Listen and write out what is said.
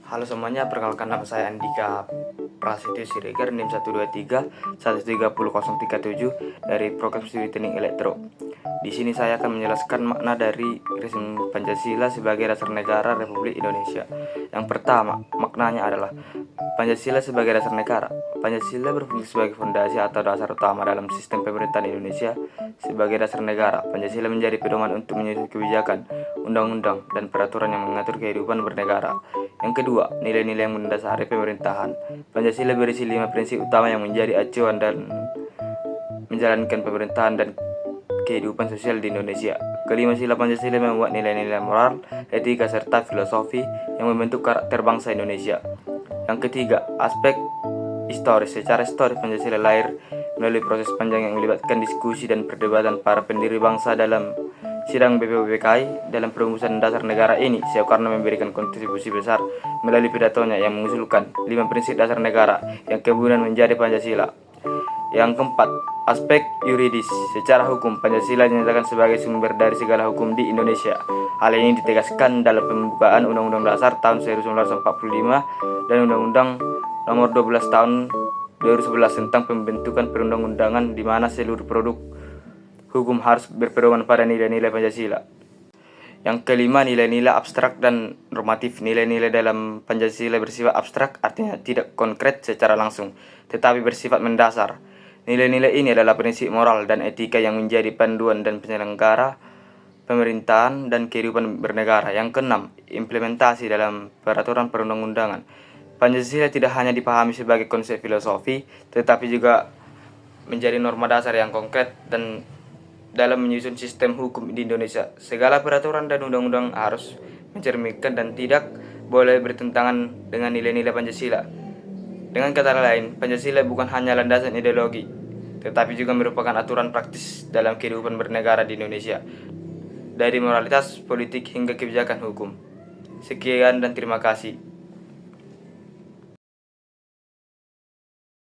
Halo semuanya, perkenalkan nama saya Andika Prasetyo Siregar, NIM 123 130 037 dari Program Studi Teknik Elektro. Di sini saya akan menjelaskan makna dari rezim Pancasila sebagai dasar negara Republik Indonesia. Yang pertama, maknanya adalah Pancasila sebagai dasar negara. Pancasila berfungsi sebagai fondasi atau dasar utama dalam sistem pemerintahan Indonesia. Sebagai dasar negara, Pancasila menjadi pedoman untuk menyusun kebijakan, undang-undang, dan peraturan yang mengatur kehidupan bernegara. Yang kedua, nilai-nilai yang mendasari pemerintahan. Pancasila berisi 5 prinsip utama yang menjadi acuan dan menjalankan pemerintahan dan kehidupan sosial di Indonesia. Kelima, sila Pancasila membuat nilai-nilai moral, etika, serta filosofi yang membentuk karakter bangsa Indonesia. Yang ketiga, aspek historis. Secara historis, Pancasila lahir melalui proses panjang yang melibatkan diskusi dan perdebatan para pendiri bangsa dalam sidang BPUPKI. Dalam perumusan dasar negara ini, Soekarno memberikan kontribusi besar melalui pidatonya yang mengusulkan 5 prinsip dasar negara yang kemudian menjadi Pancasila. Yang keempat, aspek yuridis. Secara hukum, Pancasila dinyatakan sebagai sumber dari segala hukum di Indonesia. Hal ini ditegaskan dalam pembukaan Undang-Undang Dasar tahun 1945 dan Undang-Undang Nomor 12 Tahun 2011 tentang pembentukan perundang-undangan, di mana seluruh produk hukum harus berpedoman pada nilai-nilai Pancasila. Yang kelima, nilai-nilai abstrak dan normatif. Nilai-nilai dalam Pancasila bersifat abstrak, artinya tidak konkret secara langsung, tetapi bersifat mendasar. Nilai-nilai ini adalah prinsip moral dan etika yang menjadi panduan dan penyelenggara pemerintahan dan kehidupan bernegara. Yang keenam, implementasi dalam peraturan perundang-undangan. Pancasila tidak hanya dipahami sebagai konsep filosofi, tetapi juga menjadi norma dasar yang konkret dan dalam menyusun sistem hukum di Indonesia. Segala peraturan dan undang-undang harus mencerminkan dan tidak boleh bertentangan dengan nilai-nilai Pancasila. Dengan kata lain, Pancasila bukan hanya landasan ideologi, tetapi juga merupakan aturan praktis dalam kehidupan bernegara di Indonesia, dari moralitas politik hingga kebijakan hukum. Sekian dan terima kasih.